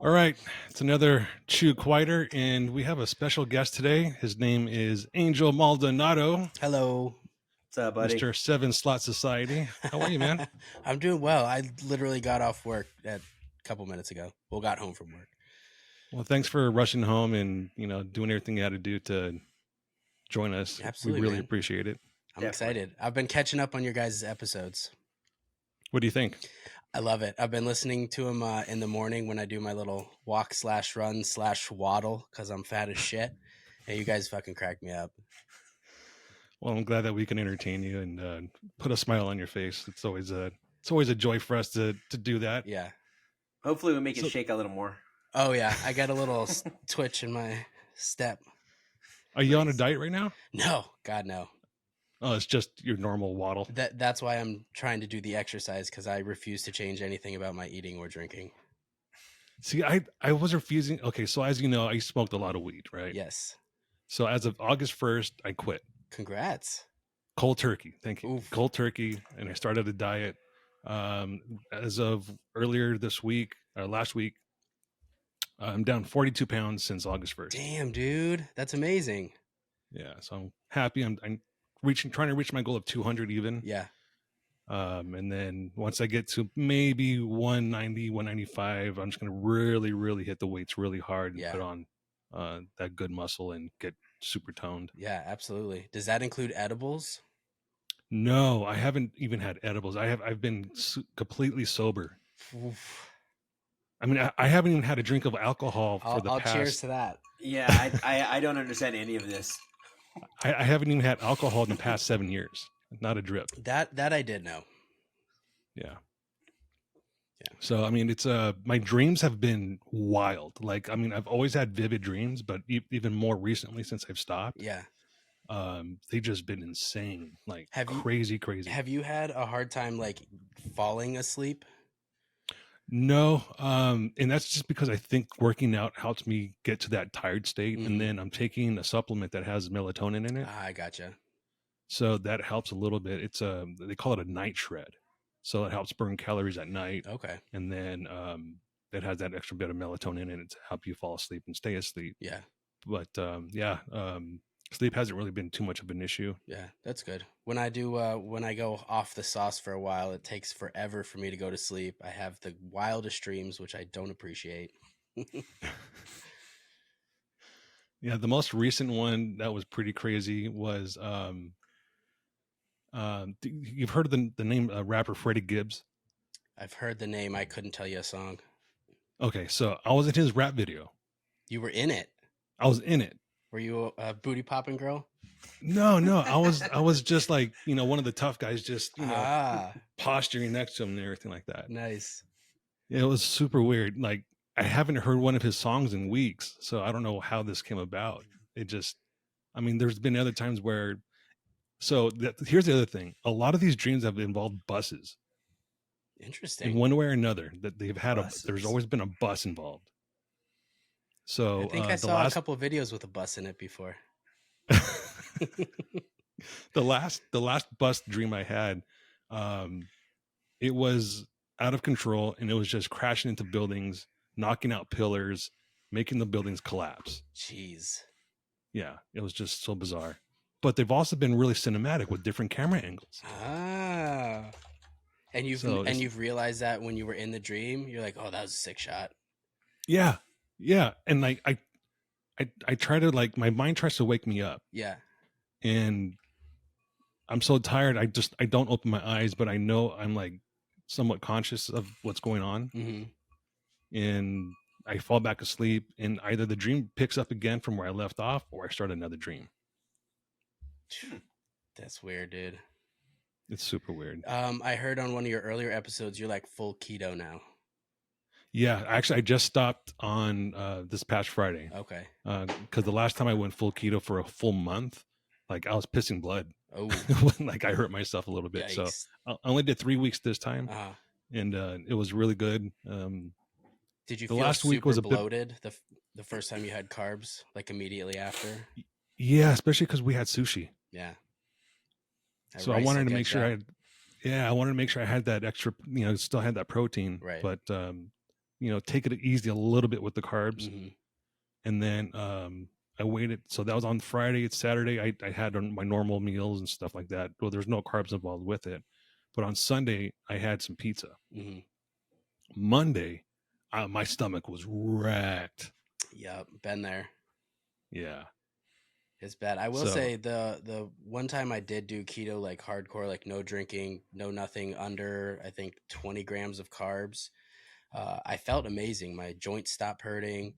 All right, it's another Chew Quieter, and we have a special guest today. His name is Angel Maldonado, Hello. What's up, buddy? Mr. Seven Slot Society. How are you, man? I'm doing well. I literally got off work a couple minutes ago. Well, got home from work. Well, thanks for rushing home and doing everything you had to do to join us. We Absolutely, really man. appreciate it. I'm Definitely. excited. I've been catching up on your guys' episodes. What do you think? I love it. I've been listening to them in the morning when I do my little walk/run/waddle because I'm fat as shit. And you guys fucking crack me up. Well, I'm glad that we can entertain you and put a smile on your face. It's always a joy for us to do that. Yeah. Hopefully, we make it shake a little more. Oh, yeah. I got a little twitch in my step. Are you on a diet right now? No. God, no. Oh, it's just your normal waddle. That's why I'm trying to do the exercise because I refuse to change anything about my eating or drinking. See, I was refusing. Okay, so as you know, I smoked a lot of weed, right? Yes. So as of August 1st, I quit. Congrats. Cold turkey. Thank you. Oof. Cold turkey. And I started a diet. As of earlier this week, or last week, I'm down 42 pounds since August 1st. Damn, dude. That's amazing. Yeah. So I'm happy. I'm trying to reach my goal of 200 even. Yeah. And then once I get to maybe 190, 195, I'm just going to really, really hit the weights really hard and put on that good muscle and get super toned. Yeah, absolutely. Does that include edibles? No, I haven't even had edibles. I've been completely sober. Oof. I mean, I haven't even had a drink of alcohol for the I'll past. cheers to that. Yeah, I don't understand any of this. I haven't even had alcohol in the past 7 years. Not a drip. That I did know. Yeah. So I mean, it's my dreams have been wild. Like, I mean, I've always had vivid dreams, but even more recently since I've stopped. Yeah. They've just been insane, like crazy. Have you had a hard time like falling asleep? No, and that's just because I think working out helps me get to that tired state, and then I'm taking a supplement that has melatonin in it. I gotcha. So that helps a little bit. It's they call it a night shred, so it helps burn calories at night. Okay. And then it has that extra bit of melatonin in it to help you fall asleep and stay asleep. Yeah. But sleep hasn't really been too much of an issue. Yeah, that's good. When I go off the sauce for a while, it takes forever for me to go to sleep. I have the wildest dreams, which I don't appreciate. Yeah, the most recent one that was pretty crazy was you've heard of the name rapper Freddie Gibbs? I've heard the name. I couldn't tell you a song. Okay, so I was in his rap video. You were in it? I was in it. Were you a booty popping girl? No, I was just like, one of the tough guys, just posturing next to him and everything like that. Nice. It was super weird. Like, I haven't heard one of his songs in weeks, so I don't know how this came about. I mean, there's been other times where. So here's the other thing: a lot of these dreams have involved buses. Interesting. In one way or another, that they've had there's always been a bus involved. So I think I saw a couple of videos with a bus in it before. the last bus dream I had, it was out of control, and it was just crashing into buildings, knocking out pillars, making the buildings collapse. Jeez. Yeah, it was just so bizarre. But they've also been really cinematic with different camera angles. Ah. And you've realized that when you were in the dream, you're like, oh, that was a sick shot. Yeah. And like I try to, like, my mind tries to wake me up. Yeah. And I'm so tired. I don't open my eyes, but I know I'm like somewhat conscious of what's going on. Mm-hmm. And I fall back asleep, and either the dream picks up again from where I left off, or I start another dream. That's weird, dude. It's super weird. I heard on one of your earlier episodes, you're like full keto now. Yeah, actually, I just stopped on this past Friday. Okay. Because the last time I went full keto for a full month, like, I was pissing blood. Oh. Like, I hurt myself a little bit. Yikes. So I only did 3 weeks this time, and it was really good. Did you feel last week was bloated the first time you had carbs, like immediately after? Yeah, especially because we had sushi. Yeah. So I wanted to make sure I wanted to make sure I had that extra, still had that protein. Right. But take it easy a little bit with the carbs. Mm-hmm. And then I waited. So that was on Friday. It's Saturday. I had my normal meals and stuff like that. Well, there's no carbs involved with it. But on Sunday, I had some pizza. Mm-hmm. Monday, my stomach was wrecked. Yep, been there. Yeah. It's bad. I will say the one time I did do keto, like hardcore, like no drinking, no nothing under, I think 20 grams of carbs. I felt amazing. My joints stopped hurting.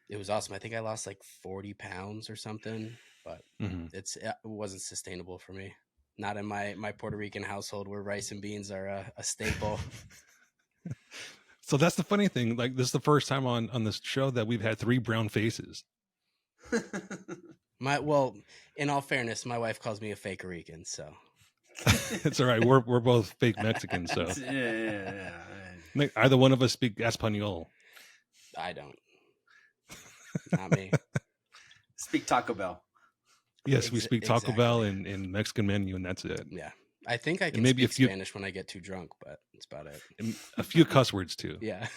It was awesome. I think I lost like 40 pounds or something, but it wasn't sustainable for me. Not in my Puerto Rican household where rice and beans are a staple. So that's the funny thing. Like, this is the first time on this show that we've had 3 brown faces. Well, in all fairness, my wife calls me a fake Rican, so It's all right. We're both fake Mexicans, so yeah. either one of us speak Espanol. I don't. Not me. Speak Taco Bell. Yes, we speak Taco Bell and Mexican menu, and that's it. Yeah, I think I can maybe speak Spanish when I get too drunk, but that's about it. And a few cuss words too. Yeah.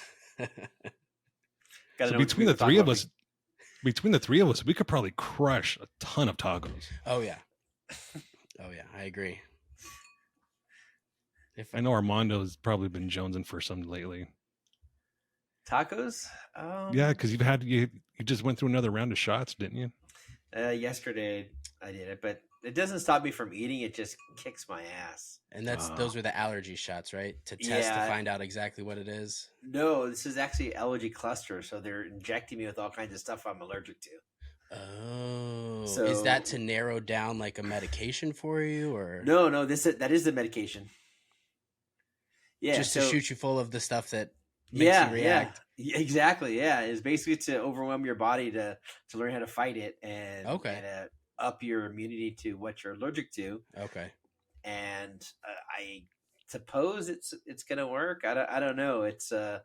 So between the three of us, we could probably crush a ton of tacos. Oh yeah, I agree. I know Armando's probably been jonesing for some lately. Tacos? Yeah, because you just went through another round of shots, didn't you? Yesterday I did it, but it doesn't stop me from eating. It just kicks my ass. And those were the allergy shots, right? To test to find out exactly what it is. No, this is actually allergy cluster. So they're injecting me with all kinds of stuff I'm allergic to. Oh, so is that to narrow down like a medication for you, or no? That is the medication. Yeah, just to shoot you full of the stuff that makes you react. Yeah, exactly. Yeah, it's basically to overwhelm your body to learn how to fight it and up your immunity to what you're allergic to. Okay. And I suppose it's gonna work. I don't know. It's so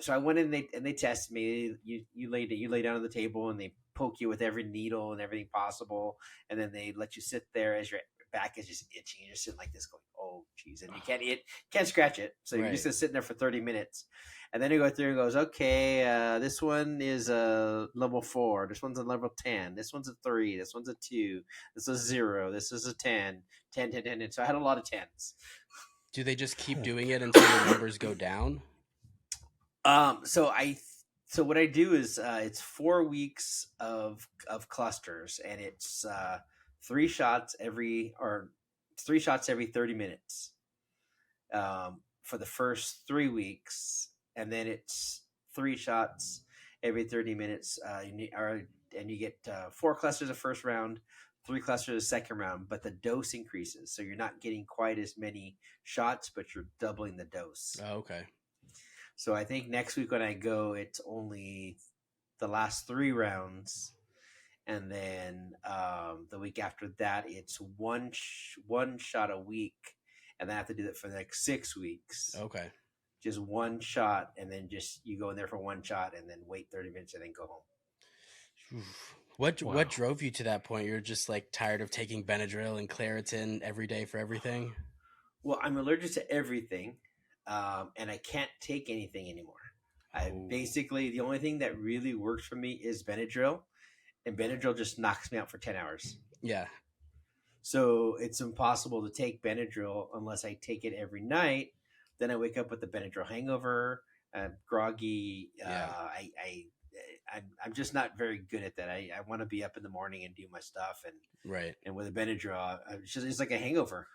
I went in and they tested me. You lay down on the table and they poke you with every needle and everything possible, and then they let you sit there as your back is just itching. You're just sitting like this, going, "Oh, geez," and you can't scratch it. So you're just sitting there for 30 minutes, and then you go through and goes, "Okay, this one is a level 4. This one's a level 10. This one's a 3. This one's a 2. This is 0. This is a 10. 10, 10, 10." And so I had a lot of 10s. Do they just keep doing it until the numbers go down? So what I do is it's 4 weeks of clusters, and it's 3 shots every 30 minutes for the first 3 weeks, and then it's 3 shots every 30 minutes. And you get 4 clusters the first round, 3 clusters the second round, but the dose increases, so you're not getting quite as many shots, but you're doubling the dose. Oh, okay. So I think next week when I go, it's only the last 3 rounds, and then the week after that, it's one shot a week, and I have to do that for the next 6 weeks. Okay. Just 1 shot, and then just you go in there for 1 shot, and then wait 30 minutes, and then go home. What drove you to that point? You're just like tired of taking Benadryl and Claritin every day for everything? Well, I'm allergic to everything. And I can't take anything anymore. Basically, the only thing that really works for me is Benadryl, and Benadryl just knocks me out for 10 hours. Yeah. So it's impossible to take Benadryl unless I take it every night. Then I wake up with the Benadryl hangover. I'm groggy. Yeah. I'm just not very good at that. I want to be up in the morning and do my stuff, and with a Benadryl, it's like a hangover.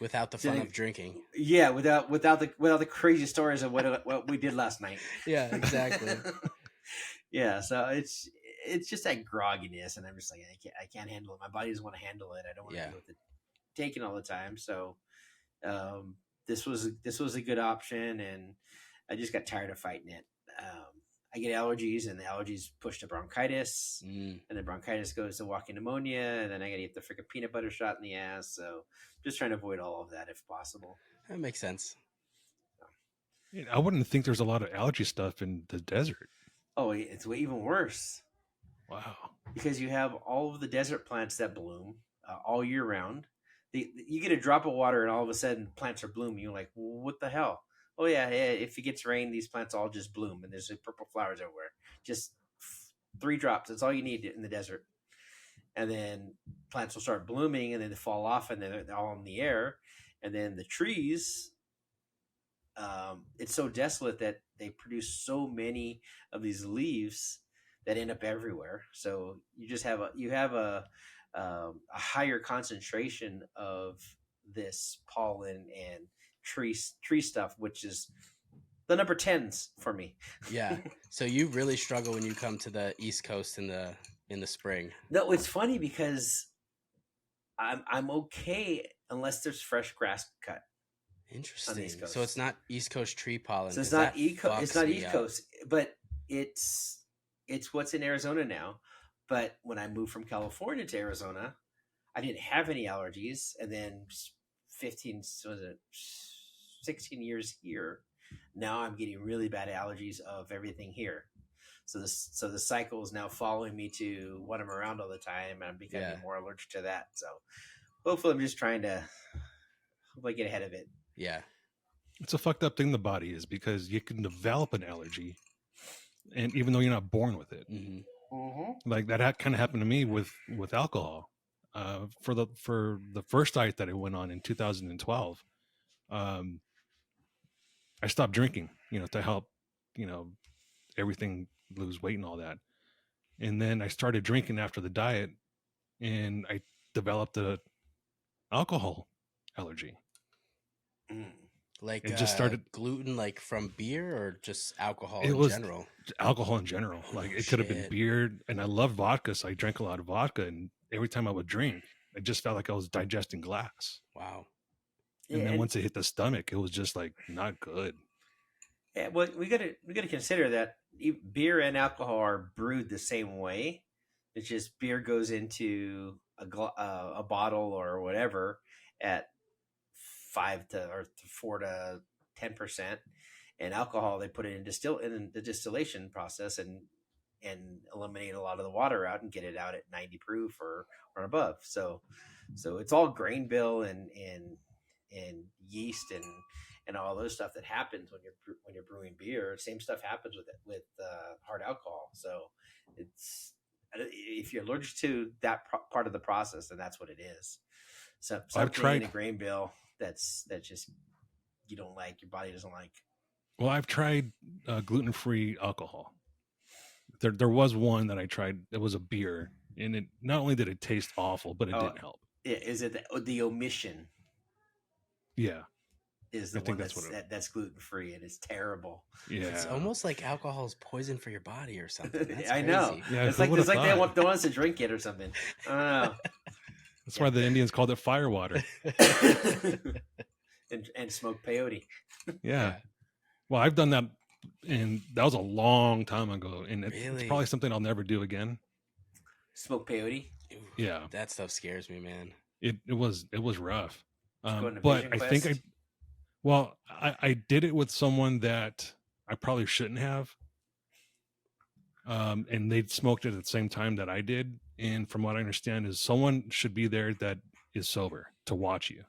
Without the fun of drinking. Yeah, without the crazy stories of what we did last night. Yeah, exactly. Yeah, so it's just that grogginess, and I'm just like, I can't handle it. My body doesn't want to handle it. I don't want to deal with it taking all the time. So this was a good option, and I just got tired of fighting it. I get allergies, and the allergies push to bronchitis, and the bronchitis goes to walking pneumonia, and then I got to get the freaking peanut butter shot in the ass. So just trying to avoid all of that if possible. That makes sense. I wouldn't think there's a lot of allergy stuff in the desert. Oh, it's way even worse. Wow. Because you have all of the desert plants that bloom all year round. You get a drop of water, and all of a sudden plants are blooming. You're like, well, what the hell? oh yeah, if it gets rain, these plants all just bloom, and there's purple flowers everywhere. Just 3 drops. That's all you need in the desert, and then plants will start blooming, and then they fall off, and then they're all in the air, and then the trees. It's so desolate that they produce so many of these leaves that end up everywhere. So you just have a higher concentration of this pollen and tree stuff, which is the number tens for me. Yeah. So you really struggle when you come to the East Coast in the spring. No, it's funny because I'm okay unless there's fresh grass cut. Interesting. So it's not East Coast tree pollen. So it's not East Coast, but it's what's in Arizona now. But when I moved from California to Arizona, I didn't have any allergies, and then 16 years here, now I'm getting really bad allergies of everything here. So the cycle is now following me to what I'm around all the time, and I'm becoming more allergic to that. So hopefully, I'm just trying to hopefully get ahead of it. Yeah. It's a fucked up thing the body is, because you can develop an allergy, and even though you're not born with it, like that kind of happened to me with alcohol. For the first diet that I went on in 2012, I stopped drinking, to help, everything lose weight and all that. And then I started drinking after the diet, and I developed a alcohol allergy. Like it just started gluten, like from beer, or just alcohol in general? Alcohol in general. Like it could have been beer, and I love vodka, so I drank a lot of vodka, and every time I would drink, I just felt like I was digesting glass. Wow. And then once it hit the stomach, it was just like not good. Yeah, well, we gotta consider that beer and alcohol are brewed the same way. It's just beer goes into a bottle or whatever at 4 to 10%, and alcohol they put it in the distillation process and eliminate a lot of the water out and get it out at 90 proof or above. So it's all grain bill and yeast and all those stuff that happens when you're brewing beer. Same stuff happens with hard alcohol. So it's, if you're allergic to that part of the process, then that's what it is. So I've tried in a grain bill that's just you don't like, your body doesn't like. Well, I've tried gluten-free alcohol. There was one that I tried. It was a beer, and it not only did it taste awful, but it didn't help. Is it the omission? Yeah, is the one that's gluten-free, and it's terrible. Yeah, it's almost like alcohol is poison for your body or something. That's I know. Yeah, it's like they want us to drink it or something. I don't know. That's why the Indians called it firewater. and smoke peyote. Yeah. Well, I've done that, and that was a long time ago, and it's probably something I'll never do again. Smoke peyote? Yeah. That stuff scares me, man. It was rough. But I think I did it with someone that I probably shouldn't have. And they smoked it at the same time that I did. And from what I understand is someone should be there that is sober to watch you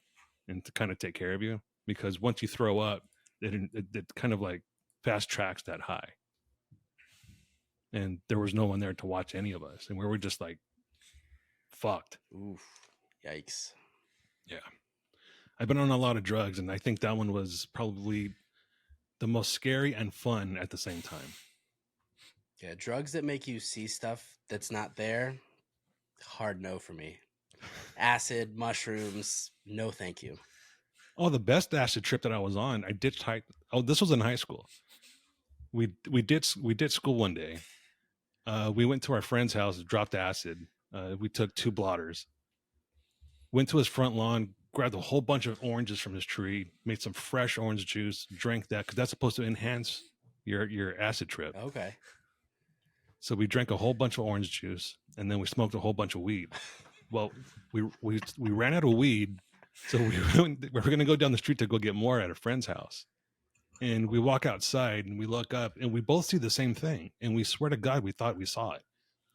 and to kind of take care of you, because once you throw up, it kind of like fast tracks that high. And there was no one there to watch any of us, and we were just like fucked. Oof. Yikes. Yeah. I've been on a lot of drugs, and I think that one was probably the most scary and fun at the same time. Yeah, drugs that make you see stuff that's not there, hard no for me. Acid, mushrooms, no thank you. Oh, the best acid trip that I was on, I ditched high. Oh, this was in high school. We did school one day. We went to our friend's house, dropped acid. We took 2 blotters, went to his front lawn, grabbed a whole bunch of oranges from his tree, made some fresh orange juice, drank that, because that's supposed to enhance your acid trip. Okay. So we drank a whole bunch of orange juice, and then we smoked a whole bunch of weed. Well, we ran out of weed, so we were going to go down the street to go get more at a friend's house. And we walk outside, and we look up, and we both see the same thing. And we swear to God, we thought we saw it.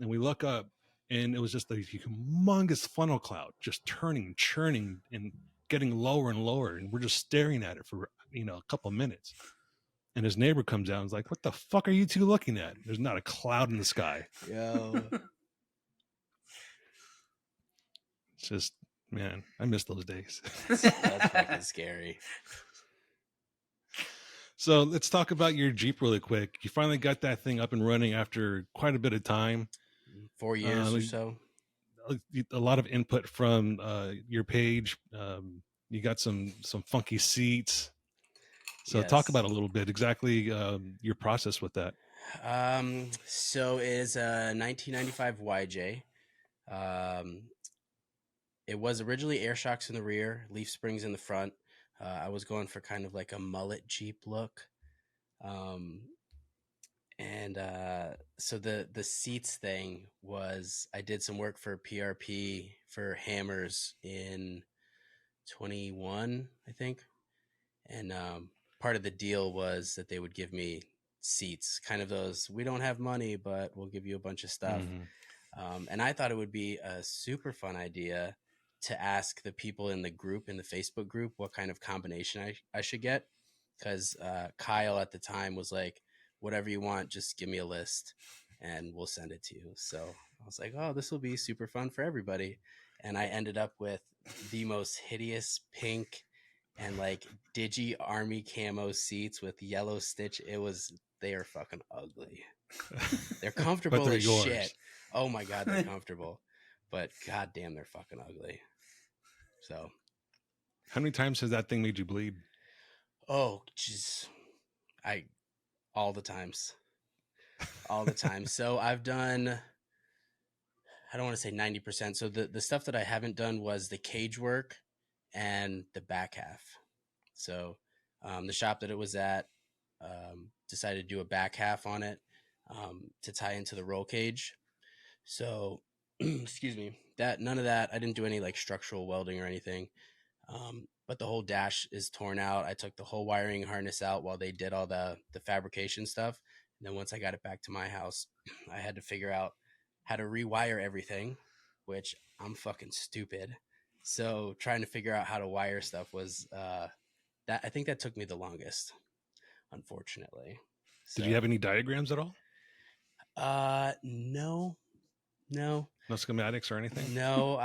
And we look up, and it was just a humongous funnel cloud, just turning, churning, and getting lower and lower. And we're just staring at it for, a couple minutes. And his neighbor comes out and is like, "What the fuck are you two looking at? There's not a cloud in the sky." Yo. It's just, man, I miss those days. That's fucking scary. So let's talk about your Jeep really quick. You finally got that thing up and running after quite a bit of time. 4 years or so. A lot of input from your page. You got some funky seats. So talk about a little bit exactly your process with that. So it is a 1995 YJ. It was originally air shocks in the rear, leaf springs in the front. I was going for kind of like a mullet Jeep look. So the seats thing was, I did some work for PRP for Hammers in 21, I think. And part of the deal was that they would give me seats, kind of those, we don't have money, but we'll give you a bunch of stuff. And I thought it would be a super fun idea to ask the people in the group, in the Facebook group, what kind of combination I should get. Because Kyle at the time was like, whatever you want, just give me a list and we'll send it to you. So I was like, oh, this will be super fun for everybody. And I ended up with the most hideous pink and like digi army camo seats with yellow stitch. They are fucking ugly. They're comfortable they're as yours. shit. Oh my God, they're comfortable. But goddamn, they're fucking ugly. So. How many times has that thing made you bleed? Oh, jeez. All the times. All the time. So I've done, I don't want to say 90%. So the stuff that I haven't done was the cage work and the back half. So the shop that it was at decided to do a back half on it to tie into the roll cage. So, excuse me, none of that. I didn't do any like structural welding or anything. But the whole dash is torn out. I took the whole wiring harness out while they did all the fabrication stuff. And then once I got it back to my house, I had to figure out how to rewire everything, which I'm fucking stupid. So trying to figure out how to wire stuff was that, I think that took me the longest, unfortunately. Did you have any diagrams at all? No. No schematics or anything? No,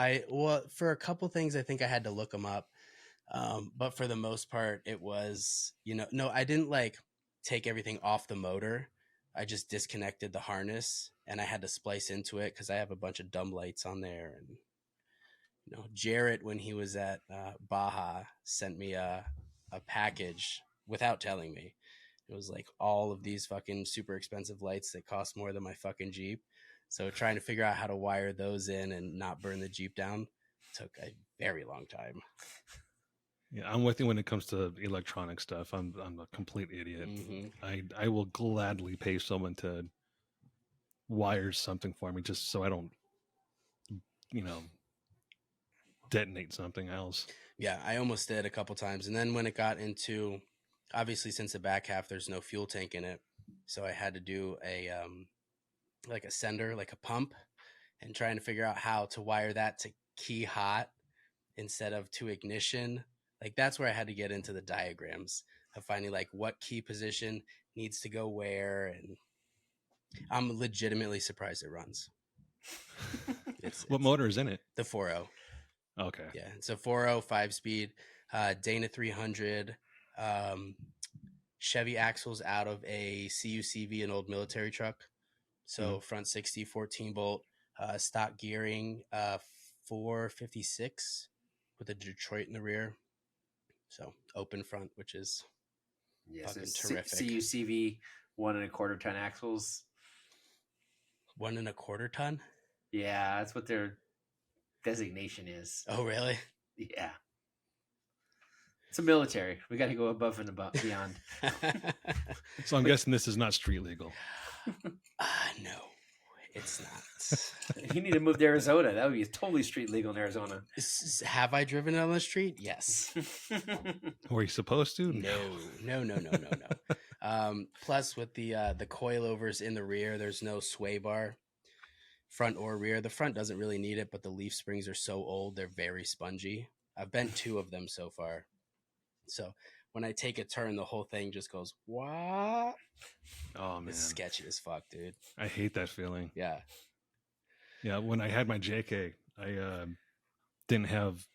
for a couple things, I think I had to look them up. But for the most part, it was, no, I didn't like take everything off the motor. I just disconnected the harness and I had to splice into it because I have a bunch of dumb lights on there. And, Jarrett, when he was at Baja, sent me a package without telling me. It was like all of these fucking super expensive lights that cost more than my fucking Jeep. So trying to figure out how to wire those in and not burn the Jeep down took a very long time. Yeah, I'm with you when it comes to electronic stuff. I'm a complete idiot. Mm-hmm. I will gladly pay someone to wire something for me just so I don't, detonate something else. Yeah, I almost did a couple times. And then when it got into, obviously since the back half, there's no fuel tank in it. So I had to do like a sender, like a pump, and trying to figure out how to wire that to key hot instead of to ignition. Like that's where I had to get into the diagrams of finding like what key position needs to go where. And I'm legitimately surprised it runs. What motor is in it? The 4.0. Okay. Yeah, it's a 4.0 5-speed Dana 300 Chevy axles out of a CUCV, an old military truck. So front 60, 14 bolt, stock gearing, 456 with a Detroit in the rear. So open front, which is fucking terrific. CUCV 1.25 ton axles. 1.25 ton? Yeah, that's what their designation is. Oh, really? Yeah. It's a military. We got to go above and beyond. So I'm guessing this is not street legal. No, it's not. You need to move to Arizona. That would be totally street legal in Arizona. Have I driven it on the street? Yes. Were you supposed to? No. Plus, with the coilovers in the rear, there's no sway bar, front or rear. The front doesn't really need it, but the leaf springs are so old, they're very spongy. I've bent 2 of them so far. So when I take a turn, the whole thing just goes, what? Oh man, It's sketchy as fuck, dude. I hate that feeling. Yeah. Yeah, when I had my JK, I didn't have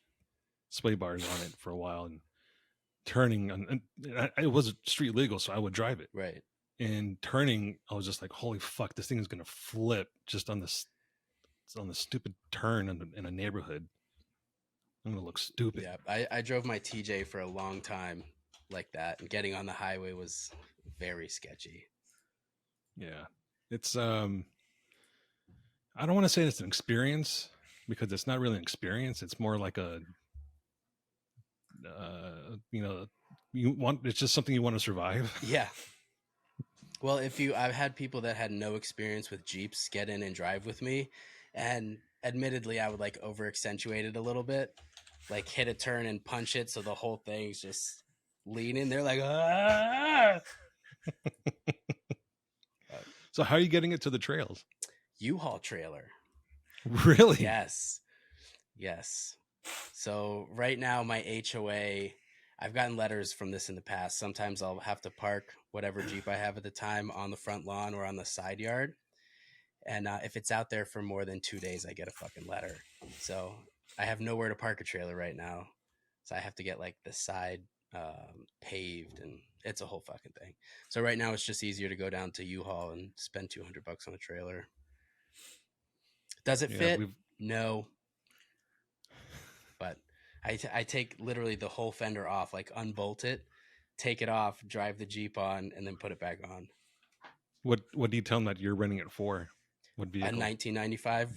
sway bars on it for a while, and turning, it was street legal, so I would drive it. Right. And turning, I was just like, holy fuck, this thing is gonna flip just on this stupid turn in a neighborhood. I'm gonna look stupid. Yeah, I drove my TJ for a long time like that, and getting on the highway was very sketchy. Yeah, it's I don't want to say it's an experience, because it's not really an experience. It's more like a it's just something you want to survive. Yeah. Well, I've had people that had no experience with Jeeps get in and drive with me, and admittedly, I would like over accentuate it a little bit, like hit a turn and punch it so the whole thing's just leaning. They're like, ah! So how are you getting it to the trails? U-Haul trailer. Really? Yes. So right now, my HOA, I've gotten letters from this in the past. Sometimes I'll have to park whatever Jeep I have at the time on the front lawn or on the side yard. And if it's out there for more than 2 days, I get a fucking letter. So I have nowhere to park a trailer right now. So I have to get like the side paved, and it's a whole fucking thing. So right now it's just easier to go down to U-Haul and spend $200 on a trailer. Does it fit? No. But I take literally the whole fender off, like unbolt it, take it off, drive the Jeep on, and then put it back on. What do you tell them that you're renting it for? What vehicle? A 1995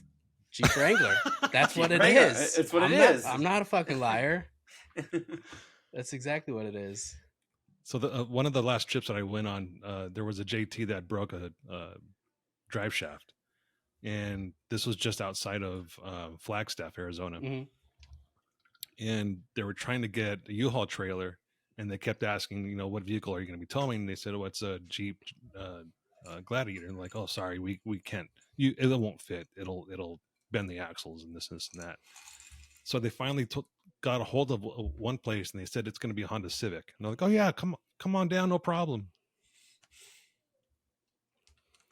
Jeep Wrangler. That's what it is. It's what it is. I'm not a fucking liar. That's exactly what it is. So one of the last trips that I went on, there was a JT that broke a drive shaft, and this was just outside of Flagstaff, Arizona. Mm-hmm. And they were trying to get a U-Haul trailer, and they kept asking, what vehicle are you going to be towing? And they said, oh, it's a Jeep Gladiator. And like, oh, sorry, we can't. It won't fit. It'll bend the axles and this and that. So they finally got a hold of one place, and they said it's going to be a Honda Civic. And they're like, oh yeah, come on down, no problem.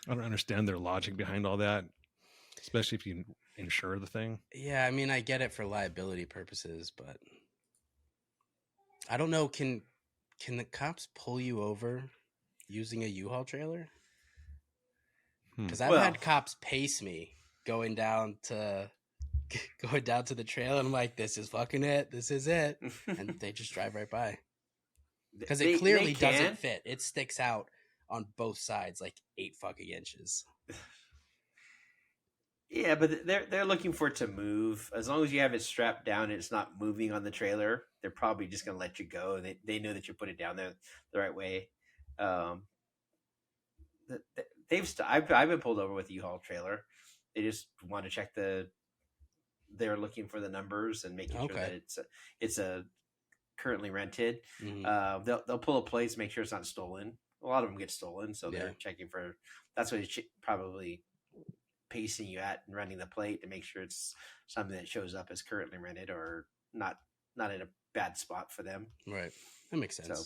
I don't understand their logic behind all that, especially if you insure the thing. Yeah, I mean, I get it for liability purposes, but I don't know. Can the cops pull you over using a U-Haul trailer? Because I've had cops pace me going down to the trail, and I'm like, this is fucking it. This is it. And they just drive right by. Because it clearly doesn't fit. It sticks out on both sides like 8 fucking inches. Yeah, but they're looking for it to move. As long as you have it strapped down and it's not moving on the trailer, they're probably just going to let you go. They know that you put it down there the right way. I've been pulled over with a U-Haul trailer. They just want to check they're looking for the numbers and making sure that it's a currently rented. Mm-hmm. They'll pull a plates, make sure it's not stolen. A lot of them get stolen, so they're checking for. That's what it's probably pacing you at and running the plate to make sure it's something that shows up as currently rented or not in a bad spot for them. Right, that makes sense. So,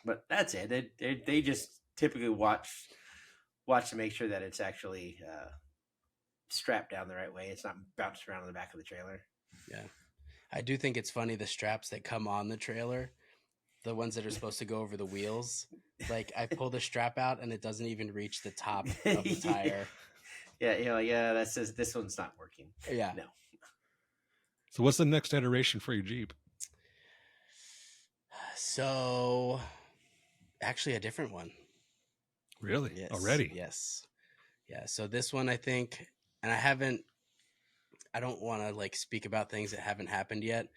but that's it. They just typically watch to make sure that it's actually strapped down the right way. It's not bounced around on the back of the trailer. Yeah, I do think it's funny the straps that come on the trailer, the ones that are supposed to go over the wheels. Like I pull the strap out and it doesn't even reach the top of the tire. Yeah, that says this one's not working. Yeah. No. So what's the next iteration for your Jeep? So actually a different one. Really? Yes. Already? Yes. Yeah. So this one I think, and I don't want to like speak about things that haven't happened yet,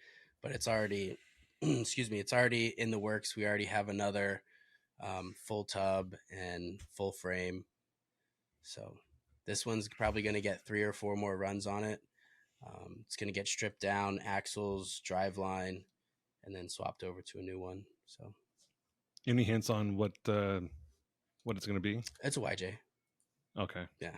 but it's already, it's already in the works. We already have another full tub and full frame. So this one's probably going to get 3 or 4 more runs on it. It's going to get stripped down, axles, driveline, and then swapped over to a new one. So, any hints on what it's going to be? It's a YJ. Okay. Yeah.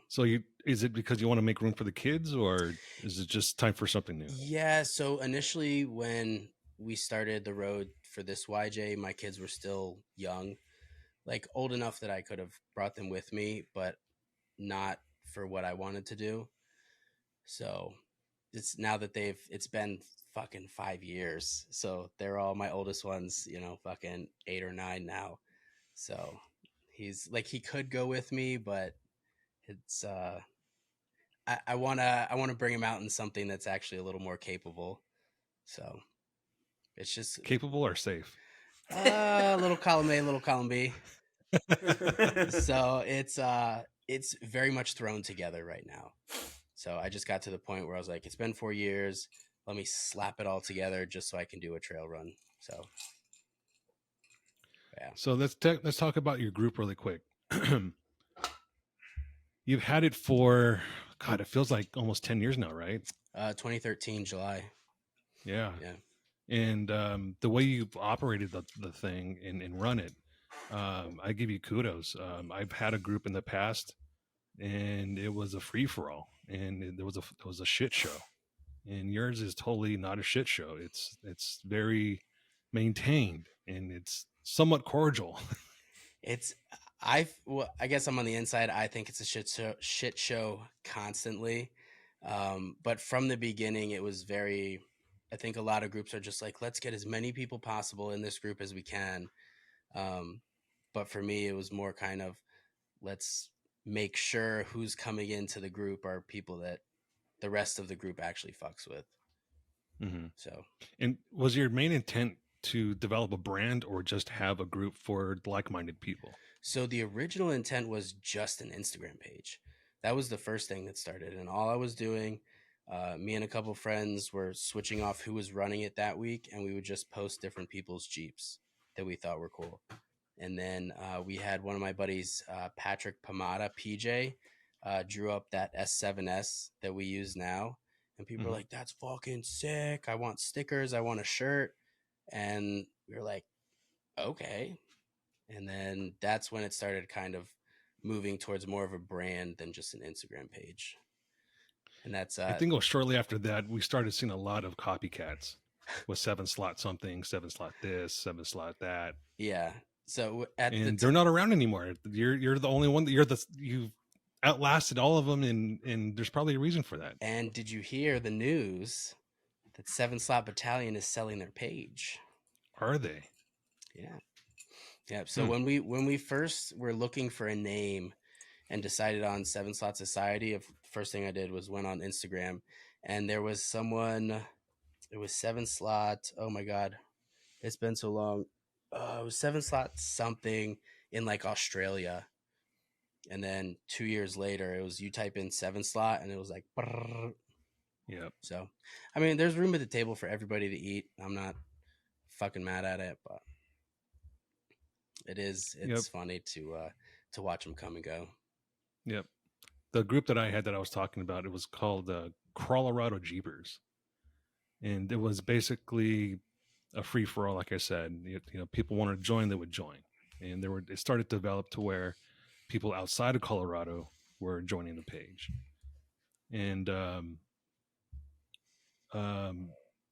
So is it because you want to make room for the kids, or is it just time for something new? Yeah. So initially, when we started the road for this YJ, my kids were still young, like old enough that I could have brought them with me, but not for what I wanted to do. So it's now that it's been fucking 5 years. So they're all my oldest ones, fucking 8 or 9 now. So he's like, he could go with me, but it's, I wanna bring him out in something that's actually a little more capable. So it's just Capable or safe? little column A, little column B. So it's very much thrown together right now. So I just got to the point where I was like, it's been 4 years. Let me slap it all together just so I can do a trail run. So yeah. So let's talk about your group really quick. You've had it for, God, it feels like almost 10 years now, right? 2013 July. Yeah. Yeah. And the way you've operated the thing and run it, I give you kudos. I've had a group in the past, and it was a free for all, and it was a shit show. And yours is totally not a shit show. It's very maintained, and it's somewhat cordial. It's I guess I'm on the inside. I think it's a shit show constantly. But from the beginning, it was very. I think a lot of groups are just like, let's get as many people possible in this group as we can. Um, but for me, it was more kind of, let's make sure who's coming into the group are people that the rest of the group actually fucks with. Mm-hmm. So, and was your main intent to develop a brand or just have a group for like-minded people? So the original intent was just an Instagram page. That was the first thing that started, and all I was doing, me and a couple friends were switching off who was running it that week, and we would just post different people's Jeeps that we thought were cool. And then we had one of my buddies, Patrick Pomada, PJ, drew up that S7S that we use now. And people were like, that's fucking sick. I want stickers. I want a shirt. And we were like, okay. And then that's when it started kind of moving towards more of a brand than just an Instagram page. And that's I think it was shortly after that we started seeing a lot of copycats with 7-slot something, 7-slot this, 7-slot that. Yeah. So they're not around anymore. You're the only one that you've outlasted all of them, and there's probably a reason for that. And did you hear the news that 7-Slot Battalion is selling their page? Are they? Yeah. Yeah. So when we first were looking for a name and decided on 7-Slot Society, first thing I did was went on Instagram, and there was someone. It was 7-Slot. Oh my god, it's been so long. It was 7-Slot something in like Australia, and then 2 years later, it was, you type in 7-Slot, and it was like. Yeah. So, I mean, there's room at the table for everybody to eat. I'm not fucking mad at it, but it's funny to watch them come and go. Yep. The group that I had that I was talking about, it was called Colorado Jeepers, and it was basically a free for all. Like I said, people wanted to join, they would join, and it started to develop to where people outside of Colorado were joining the page, and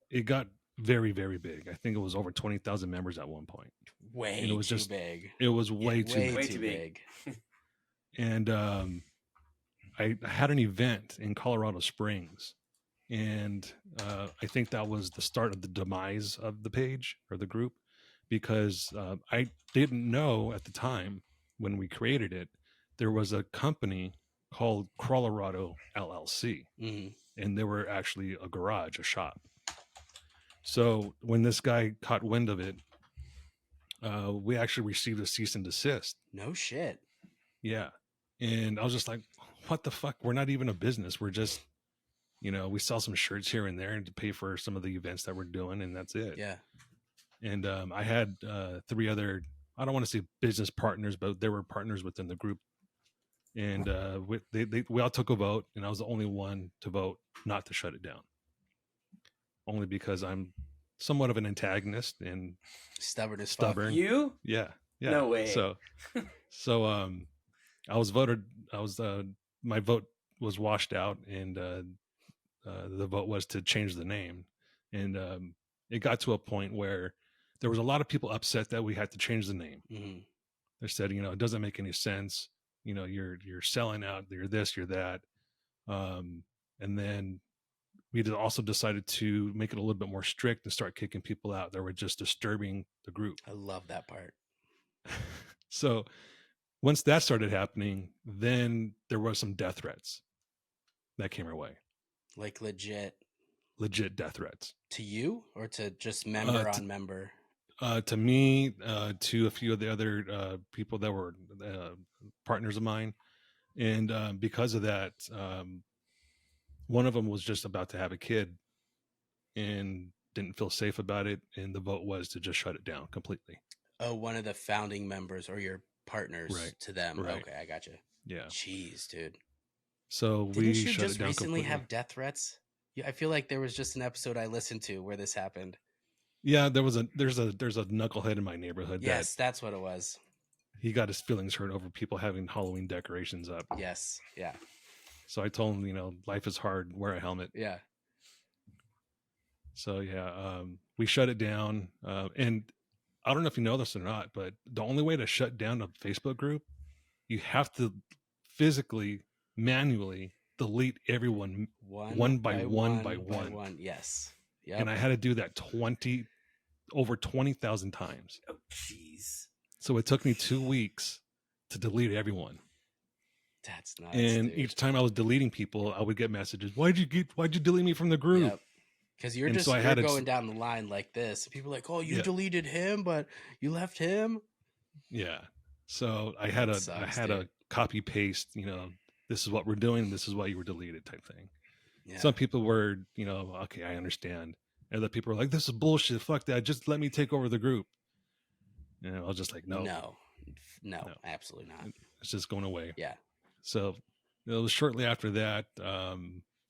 it got very, very big. I think it was over 20,000 members at one point. Way and it was too big. It was way too big. And I had an event in Colorado Springs, and I think that was the start of the demise of the page or the group, because I didn't know at the time when we created it, there was a company called Colorado LLC, and they were actually a garage, a shop. So when this guy caught wind of it, we actually received a cease and desist. No shit. Yeah. And I was just like, what the fuck? We're not even a business. We're just, we sell some shirts here and there to pay for some of the events that we're doing, and that's it. Yeah. And I had 3 other, I don't want to say business partners, but they were partners within the group. And we all took a vote, and I was the only one to vote not to shut it down. Only because I'm somewhat of an antagonist and stubborn. You? Yeah. No way. So I was voted. My vote was washed out, and the vote was to change the name. And it got to a point where there was a lot of people upset that we had to change the name. Mm-hmm. They said, it doesn't make any sense. You're selling out. You're this. You're that. And then we also decided to make it a little bit more strict and start kicking people out that were just disturbing the group. I love that part. So once that started happening, then there was some death threats that came our way. Like legit death threats. To you or to just member on member? To me, to a few of the other people that were partners of mine. And because of that, one of them was just about to have a kid and didn't feel safe about it. And the vote was to just shut it down completely. Oh, one of the founding members or your partners to them. Right. Okay, I gotcha. Yeah. Jeez, dude. So Didn't we you shut just it down recently completely. have death threats? Yeah, I feel like there was just an episode I listened to where this happened. Yeah, there's a knucklehead in my neighborhood. Yes, that's what it was. He got his feelings hurt over people having Halloween decorations up. Yes, yeah. So I told him, life is hard. Wear a helmet. Yeah. So yeah, we shut it down. And I don't know if you know this or not, but the only way to shut down a Facebook group, you have to physically, manually delete everyone one by one. Yes. Yep. And I had to do that over 20,000 times. Oh, jeez. So it took me 2 weeks to delete everyone. That's nice. And dude. each time I was deleting people, I would get messages. Why'd you delete me from the group? Yep. Because you're going down the line like this. People are like, oh, you deleted him, but you left him. Yeah. So I had a copy paste, this is what we're doing. This is why you were deleted type thing. Yeah. Some people were, okay, I understand. And other people were like, this is bullshit. Fuck that. Just let me take over the group. And I was just like, no, absolutely not. It's just going away. Yeah. So it was shortly after that. I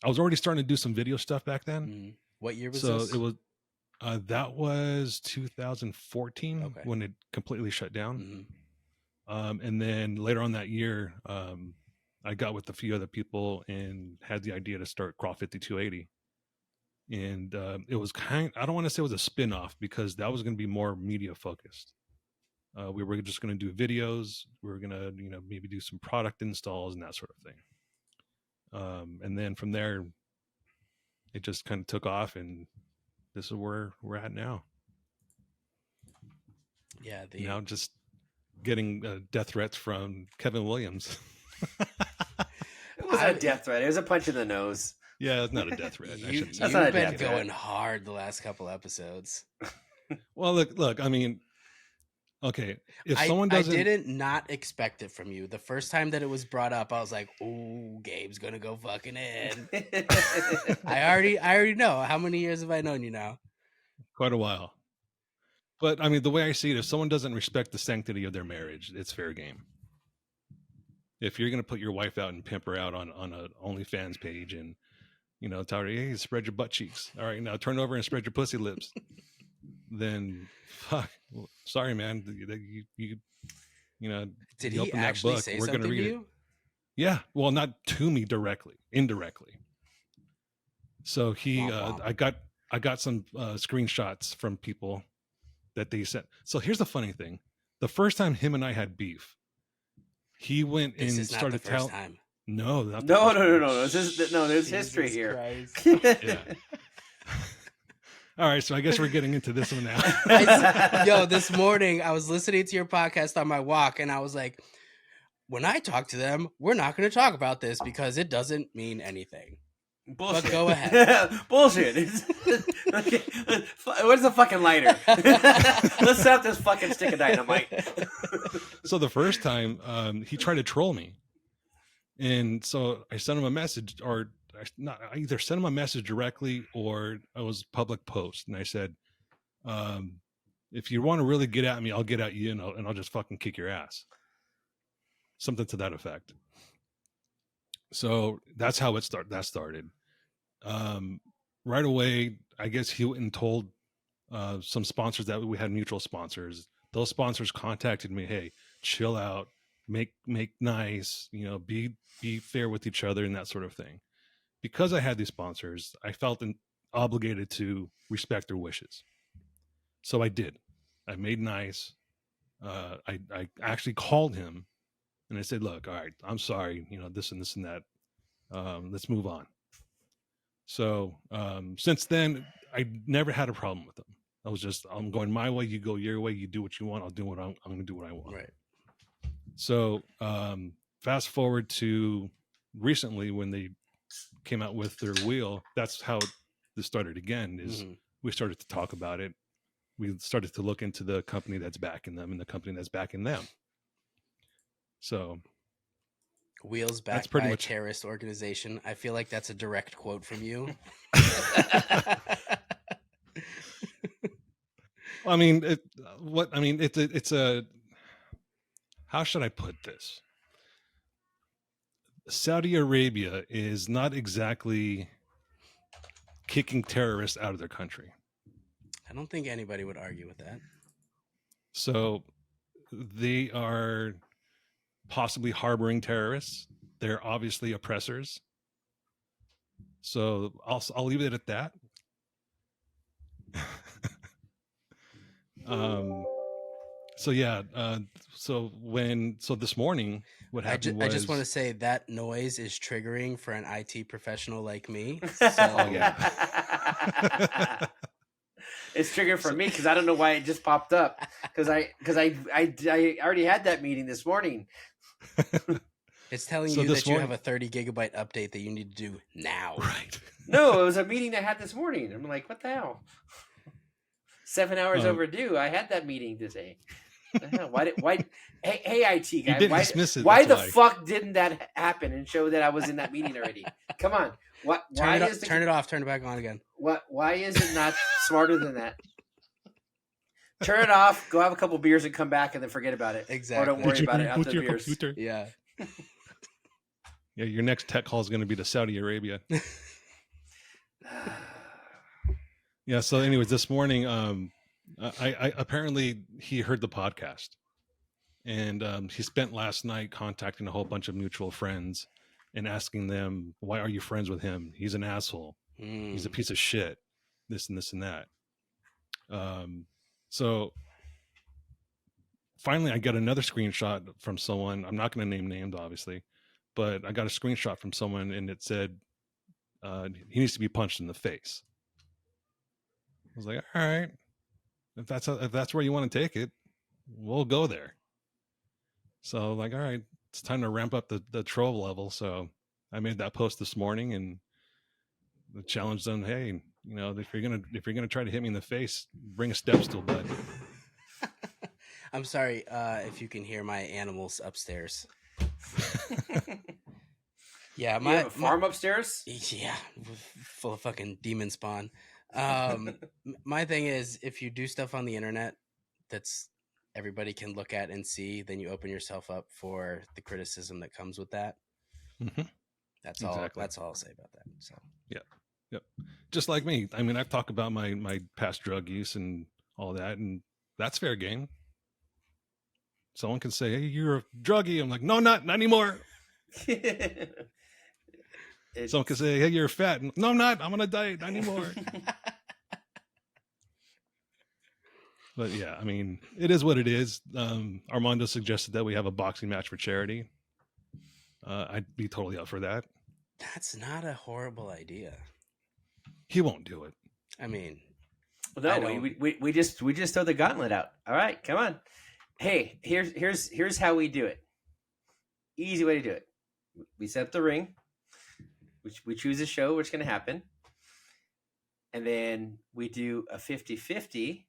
was already starting to do some video stuff back then. Mm-hmm. What year was this? So it was, that was 2014 when it completely shut down. Mm-hmm. And then later on that year, I got with a few other people and had the idea to start Crawl 5280. And it was I don't want to say it was a spin-off because that was going to be more media focused. We were just going to do videos. We were going to, maybe do some product installs and that sort of thing. And then from there, it just kind of took off, and this is where we're at now. Yeah. Now just getting death threats from Kevin Williams. It wasn't a death threat. It was a punch in the nose. Yeah, it's not a death threat. You've been going hard the last couple episodes. Well, look. I mean, okay. If someone doesn't, I didn't not expect it from you. The first time that it was brought up, I was like, "Ooh, Gabe's gonna go fucking in." I already know. How many years have I known you now? Quite a while. But I mean, the way I see it, if someone doesn't respect the sanctity of their marriage, it's fair game. If you're gonna put your wife out and pimp her out on a OnlyFans page and tell her, hey, spread your butt cheeks. All right, now turn over and spread your pussy lips. Then, fuck. Well, sorry, man. You Did he actually say something to you? Yeah. Well, not to me directly, indirectly. So I got some screenshots from people that they sent. So here's the funny thing: the first time him and I had beef, he went and started telling. No, no. There's history here. Yeah. All right, so I guess we're getting into this one now. This morning I was listening to your podcast on my walk, and I was like, when I talk to them, we're not going to talk about this because it doesn't mean anything. Bullshit. But go ahead. Bullshit. Okay. Where's the fucking lighter? Let's set up this fucking stick of dynamite. So the first time, he tried to troll me. And so I sent him a message, or I either sent him a message directly or it was public post. And I said, if you want to really get at me, I'll get at you and I'll just fucking kick your ass. Something to that effect. So that's how that started. Right away, I guess he went and told some sponsors that we had mutual sponsors. Those sponsors contacted me, hey, chill out, make nice, be fair with each other and that sort of thing. Because I had these sponsors, I felt obligated to respect their wishes. So I did. I made nice. I actually called him and I said, look, all right, I'm sorry, this and this and that. Let's move on. So since then, I never had a problem with them. I was just, I'm going my way, you go your way, you do what you want, I'll do what I'm going to do what I want. Right. So fast forward to recently when they came out with their wheel, that's how this started again, is we started to talk about it. We started to look into the company that's backing them and the company that's backing them. So Wheels backed by a terrorist organization. I feel like that's a direct quote from you. I mean, it's a, how should I put this? Saudi Arabia is not exactly kicking terrorists out of their country. I don't think anybody would argue with that. So they are possibly harboring terrorists. They're obviously oppressors. So I'll leave it at that. So yeah. So this morning, what happened I just want to say that noise is triggering for an IT professional like me. So. Yeah. It's triggered for me because I don't know why it just popped up. Because I already had that meeting this morning. It's telling you that you have a 30 gigabyte update that you need to do now. Right. No, it was a meeting I had this morning. I'm like, what the hell? 7 hours overdue. I had that meeting today. Why? Hey, IT guy. Why the fuck didn't that happen and show that I was in that meeting already? Come on. Turn it off. Turn it back on again. Why is it not smarter than that? Turn it off. Go have a couple beers and come back and then forget about it. Exactly. Or don't worry about it after the beers. Computer? Yeah. Yeah. Your next tech call is going to be to Saudi Arabia. Yeah. So, anyways, this morning, I apparently he heard the podcast, and he spent last night contacting a whole bunch of mutual friends and asking them, why are you friends with him? He's an asshole. He's a piece of shit. This and this and that. So finally I got another screenshot from someone. I'm not going to name names, obviously, but I got a screenshot from someone and it said, he needs to be punched in the face. I was like, all right, if that's where you want to take it, we'll go there. So like, all right, it's time to ramp up the troll level. So I made that post this morning and challenged them. Hey, if you're gonna try to hit me in the face, bring a step stool, bud. I'm sorry if you can hear my animals upstairs. Yeah, you have a farm upstairs. Yeah, full of fucking demon spawn. My thing is, if you do stuff on the internet that's everybody can look at and see, then you open yourself up for the criticism that comes with that. Mm-hmm. That's all. Exactly. That's all I'll say about that. So yeah, yep. Just like me. I mean, I've talked about my past drug use and all that, and that's fair game. Someone can say, "Hey, you're a druggie." I'm like, "No, not anymore." Someone can say, "Hey, you're fat." No, I'm not. I'm on a diet. Not anymore. But yeah, I mean, it is what it is. Armando suggested that we have a boxing match for charity. I'd be totally up for that. That's not a horrible idea. He won't do it. I mean, no, we just throw the gauntlet out. All right, come on. Hey, here's how we do it. Easy way to do it. We set up the ring. We choose a show where it's going to happen. And then we do a 50-50.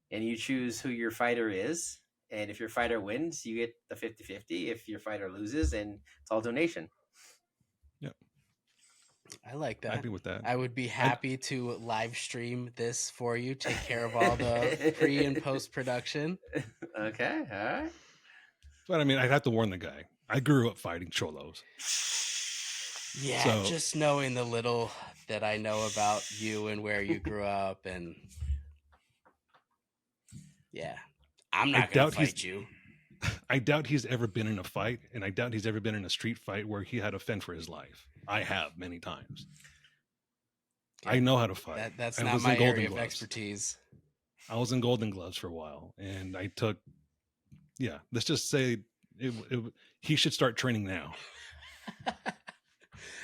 And you choose who your fighter is. And if your fighter wins, you get the 50-50. If your fighter loses, then it's all donation. Yep. I like that. Happy with that. I would be happy to live stream this for you. Take care of all the pre and post production. Okay. All right. But I mean, I'd have to warn the guy. I grew up fighting cholos. Yeah, so, just knowing the little that I know about you and where you grew up, and yeah, I'm not going to fight you. I doubt he's ever been in a fight, and I doubt he's ever been in a street fight where he had to fend for his life. I have many times. I know how to fight. That's I not was my in Golden area of Gloves. expertise. I was in Golden Gloves for a while, and I took. Yeah, let's just say he should start training now.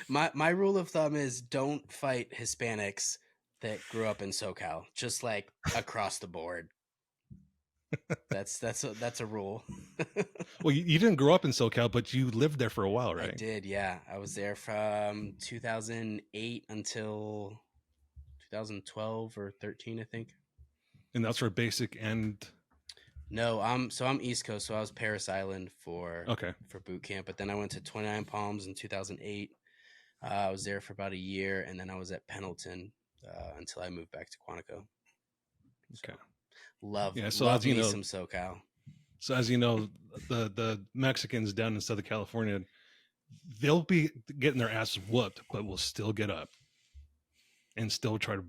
My rule of thumb is don't fight Hispanics that grew up in SoCal, just like across the board. That's a rule. Well, you didn't grow up in SoCal, but you lived there for a while, right? I did, yeah. I was there from 2008 until 2012 or 13, I think. And that's for basic and. No, I'm East Coast, so I was Paris Island for boot camp, but then I went to 29 Palms in 2008. I was there for about a year, and then I was at Pendleton until I moved back to Quantico. So, okay. Love me some SoCal. So as you know, the Mexicans down in Southern California, they'll be getting their asses whooped, but will still get up and still try to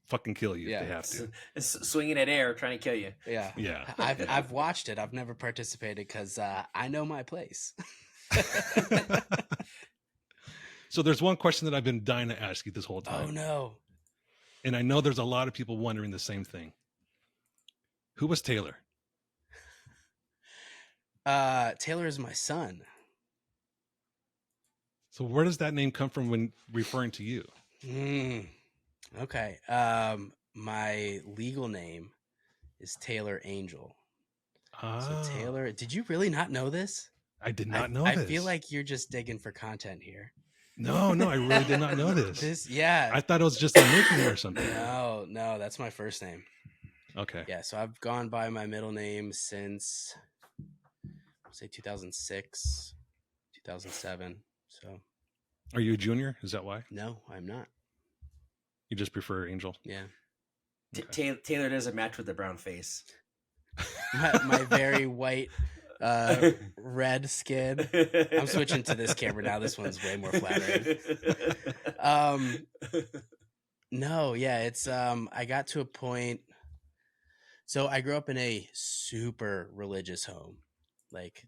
fucking kill you if they have to. Swinging at air, trying to kill you. Yeah. I've watched it. I've never participated because I know my place. So there's one question that I've been dying to ask you this whole time. Oh no! And I know there's a lot of people wondering the same thing. Who was Taylor? Taylor is my son. So where does that name come from when referring to you? Okay. My legal name is Taylor Angel. So Taylor, did you really not know this? I did not know this. I feel like you're just digging for content here. No, I really did not know this. Yeah. I thought it was just a nickname or something. No, that's my first name. Okay. Yeah, so I've gone by my middle name since, say, 2006, 2007. So. Are you a junior? Is that why? No, I'm not. You just prefer Angel? Yeah. Okay. Taylor doesn't match with the brown face. my very white, red skin. I'm switching to this camera now. This one's way more flattering. No, yeah, it's I got to a point. So I grew up in a super religious home, like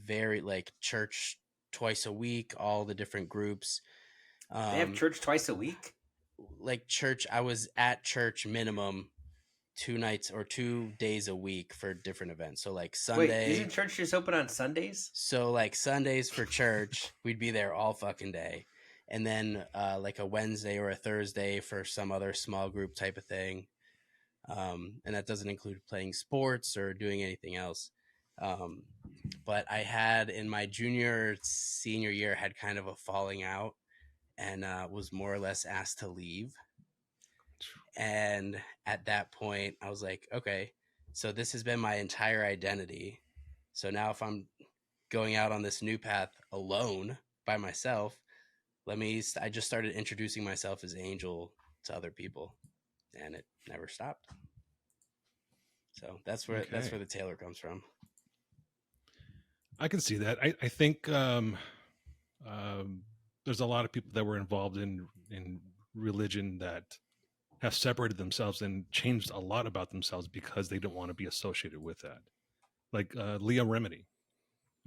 very like church twice a week, all the different groups. They have church twice a week? Like church, I was at church minimum 2 nights or 2 days a week for different events. So like Sunday. Wait, isn't church just open on Sundays? So like Sundays for church, we'd be there all fucking day. And then like a Wednesday or a Thursday for some other small group type of thing. And that doesn't include playing sports or doing anything else. But I had in my senior year had kind of a falling out and was more or less asked to leave. And at that point I was like, okay, so this has been my entire identity. So now if I'm going out on this new path alone by myself, I just started introducing myself as Angel to other people, and it never stopped. So that's where the Taylor comes from. I can see that. I think there's a lot of people that were involved in religion that have separated themselves and changed a lot about themselves because they don't want to be associated with that. Like Leah Remedy.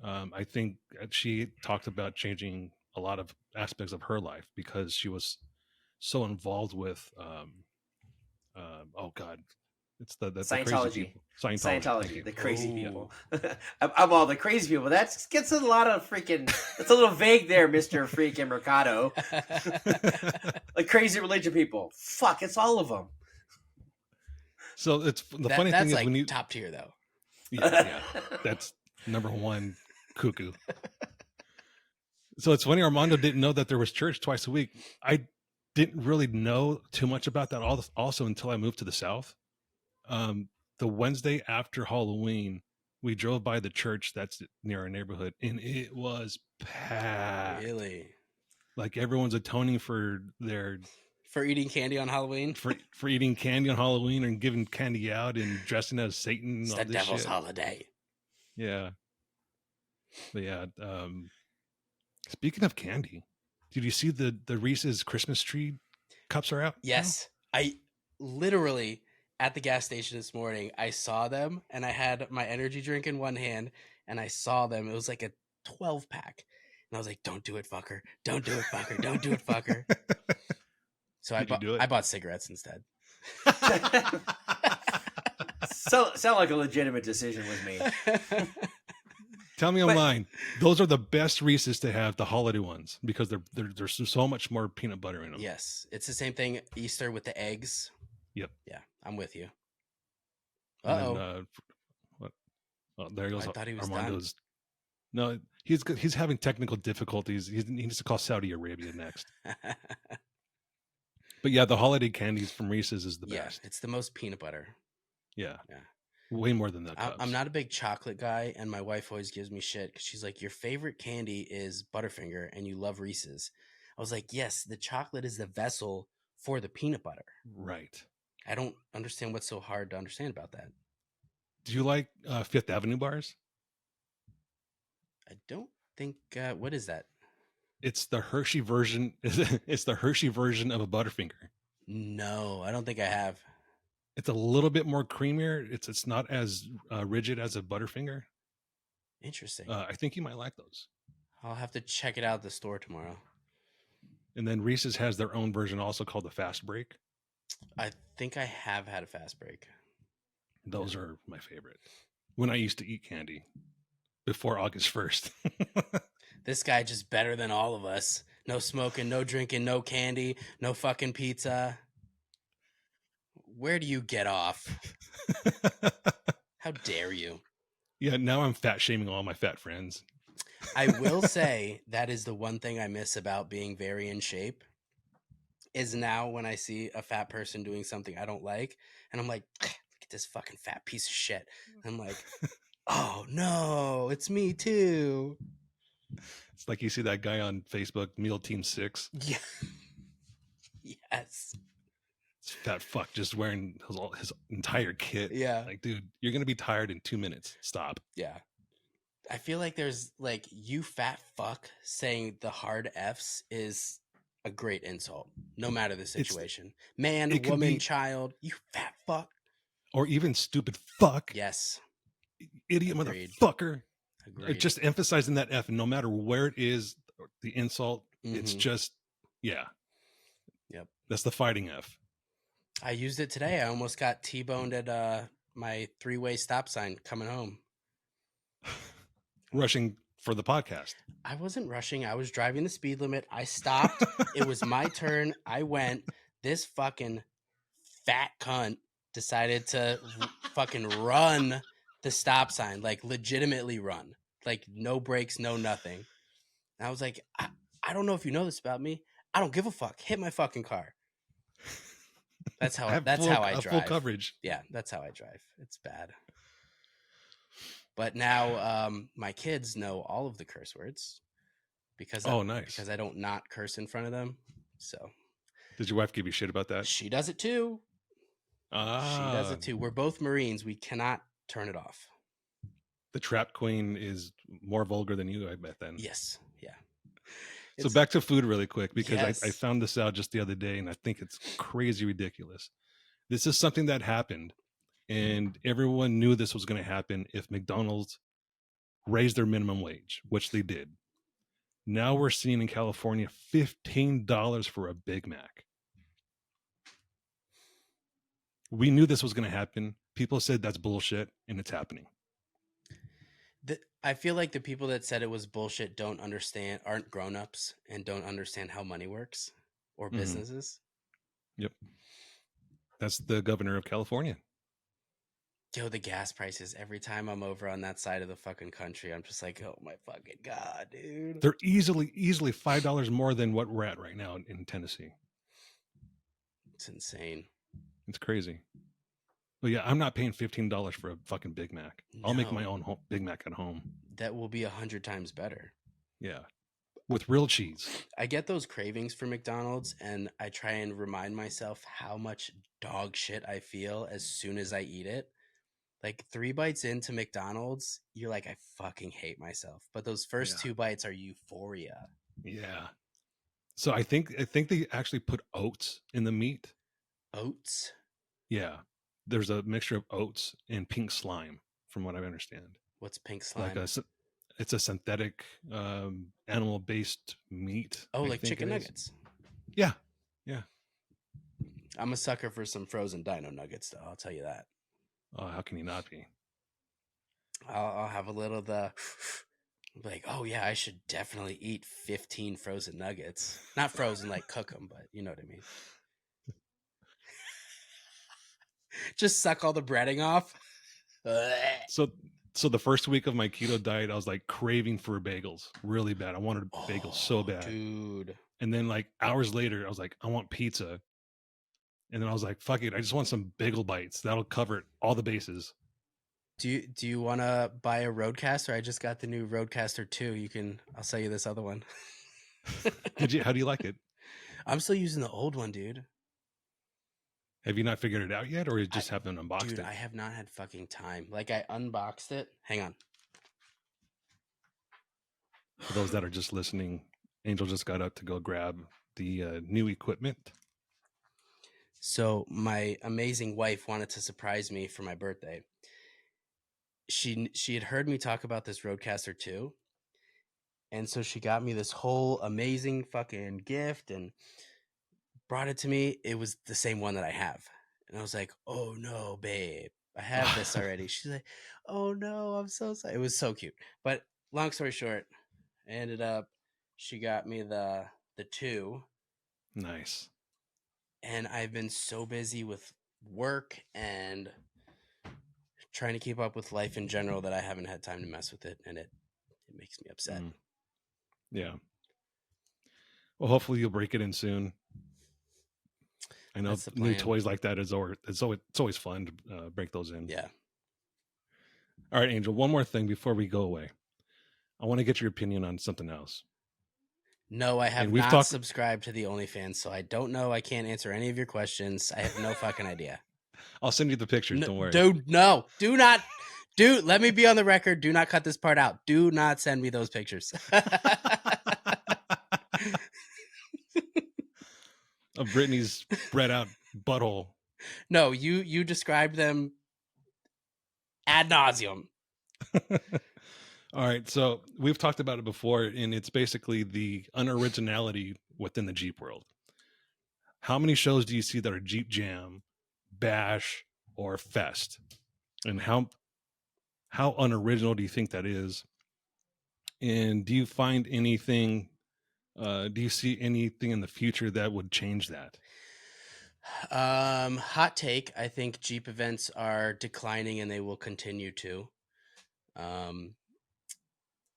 I think she talked about changing a lot of aspects of her life because she was so involved with oh God, it's the Scientology. Scientology. The crazy people. I'm all the crazy people. That gets a lot of freaking. It's a little vague there, Mr. Freaking Mercado. Like crazy religion people. Fuck, it's all of them. So it's the funny thing is like when you top tier though. Yeah, that's number one cuckoo. So it's funny, Armando didn't know that there was church twice a week. I didn't really know too much about that also until I moved to the South. The Wednesday after Halloween, we drove by the church that's near our neighborhood, and it was packed. Really? Like everyone's atoning for eating candy on Halloween. For eating candy on Halloween and giving candy out and dressing as Satan. It's the devil's holiday. Yeah. But yeah, speaking of candy, did you see the Reese's Christmas tree cups are out? Yes. No? I literally at the gas station this morning, I saw them and I had my energy drink in one hand and I saw them. It was like a 12-pack. And I was like, don't do it, fucker. Don't do it, fucker. Don't do it, fucker. So Did you do I it? bought cigarettes instead. Sound like a legitimate decision was made. Tell me I'm But- lying. Those are the best Reese's to have, the holiday ones, because there's so much more peanut butter in them. Yes, it's the same thing. Easter with the eggs. Yep. Yeah, I'm with you. And Uh-oh. then what? Oh, there goes I thought he was Armando's. No, he's having technical difficulties. He needs to call Saudi Arabia next. done. But yeah, the holiday candies from Reese's is the Yeah, best. it's the most peanut butter. Yeah. Yeah. Way more than the Cubs. I'm not a big chocolate guy, and my wife always gives me shit because she's like, your favorite candy is Butterfinger, and you love Reese's. I was like, yes, the chocolate is the vessel for the peanut butter. Right. I don't understand what's so hard to understand about that. Do you like Fifth Avenue bars? I don't think. What is that? It's the Hershey version. It's the Hershey version of a Butterfinger. No, I don't think I have. It's a little bit more creamier. It's not as rigid as a Butterfinger. Interesting. I think you might like those. I'll have to check it out at the store tomorrow. And then Reese's has their own version also called the Fast Break. I think I have had a fast break. Those are my favorite. When I used to eat candy before August 1st. This guy just better than all of us. No smoking, no drinking, no candy, no fucking pizza. Where do you get off? How dare you? Yeah, now I'm fat shaming all my fat friends. I will say that is the one thing I miss about being very in shape is now when I see a fat person doing something I don't like, and I'm like, look at this fucking fat piece of shit. And I'm like, oh no, it's me too. It's like you see that guy on Facebook, Meal Team 6. Yeah. Yes. This fat fuck just wearing his entire kit. Yeah. Like, dude, you're going to be tired in 2 minutes. Stop. Yeah. I feel like there's like you fat fuck saying the hard F's is a great insult, no matter the situation. Man, it could woman, be- child, you fat fuck. Or even stupid fuck. Yes. Idiot Agreed. motherfucker. Agreed. Just emphasizing that F, and no matter where it is, the insult, it's Mhm. just, yeah. Yep. That's the fighting F. I used it today. I almost got T-boned at my 3-way stop sign coming home. Rushing for the podcast. I wasn't rushing. I was driving the speed limit. I stopped. It was my turn. I went. This fucking fat cunt decided to fucking run the stop sign, like legitimately run, like no brakes, no nothing. And I was like, I don't know if you know this about me. I don't give a fuck. Hit my fucking car. That's how I drive. Full coverage. Yeah, that's how I drive. It's bad. But now my kids know all of the curse words because Nice. because I don't not curse in front of them. So Did your wife give you shit about that? she does it too. She does it too. We're both Marines. We cannot turn it off. The trap queen is more vulgar than you, I bet then. Yes. Yeah. So back to food really quick, because Yes. I found this out just the other day and I think it's crazy ridiculous. This is something that happened, and everyone knew this was going to happen if McDonald's raised their minimum wage, which they did. Now we're seeing in California $15 for a Big Mac. We knew this was going to happen. People said that's bullshit, and it's happening. I feel like the people that said it was bullshit aren't grown-ups and don't understand how money works or Mhm. businesses. Yep. That's the governor of California. Yo, the gas prices, every time I'm over on that side of the fucking country, I'm just like, oh my fucking God, dude. They're easily $5 more than what we're at right now in Tennessee. It's insane. It's crazy. But yeah, I'm not paying $15 for a fucking Big Mac. I'll make No. my own Big Mac at home. That will be 100 times better. Yeah. With real cheese. I get those cravings for McDonald's, and I try and remind myself how much dog shit I feel as soon as I eat it. Like 3 bites into McDonald's, you're like, I fucking hate myself. But those first 2 bites are euphoria. Yeah. So I think they actually put oats in the meat. Oats? Yeah. There's a mixture of oats and pink slime, from what I understand. What's pink slime? It's a synthetic animal-based meat. Oh, I like think chicken it is. nuggets. Yeah. Yeah. I'm a sucker for some frozen dino nuggets, though. I'll tell you that. Oh, how can you not be? I'll have a little of the like, oh yeah, I should definitely eat 15 frozen nuggets. Not frozen like cook them, but you know what I mean. Just suck all the breading off. So the first week of my keto diet, I was like craving for bagels really bad. I wanted bagels so bad. Dude. And then like hours later, I was like, I want pizza. And then I was like, fuck it, I just want some bagel bites. That'll cover all the bases. Do you want to buy a Roadcaster? I just got the new Roadcaster 2. I'll sell you this other one. How do you like it? I'm still using the old one, dude. Have you not figured it out yet, or you just haven't unboxed dude, it? I have not had fucking time. Like, I unboxed it. Hang on. For those that are just listening, Angel just got up to go grab the new equipment. So my amazing wife wanted to surprise me for my birthday. She had heard me talk about this Roadcaster 2. And so she got me this whole amazing fucking gift and brought it to me. It was the same one that I have. And I was like, oh no, babe, I have this already. She's like, oh no, I'm so sorry. It was so cute. But long story short, I ended up, she got me the 2. Nice. And I've been so busy with work and trying to keep up with life in general that I haven't had time to mess with it. And it makes me upset. Yeah. Well, hopefully you'll break it in soon. I know new toys like that it's always fun to break those in. Yeah. All right, Angel, one more thing before we go away. I want to get your opinion on something else. No, I have not subscribed to the OnlyFans, so I don't know. I can't answer any of your questions. I have no fucking idea. I'll send you the pictures. Don't worry. Dude, no. Do not. Dude, let me be on the record. Do not cut this part out. Do not send me those pictures. Of Brittany's spread out butthole. No, you described them ad nauseum. All right, so we've talked about it before, and it's basically the unoriginality within the Jeep world. How many shows do you see that are Jeep Jam, Bash, or Fest? And how unoriginal do you think that is? And do you find anything, do you see anything in the future that would change that? Hot take. I think Jeep events are declining and they will continue to.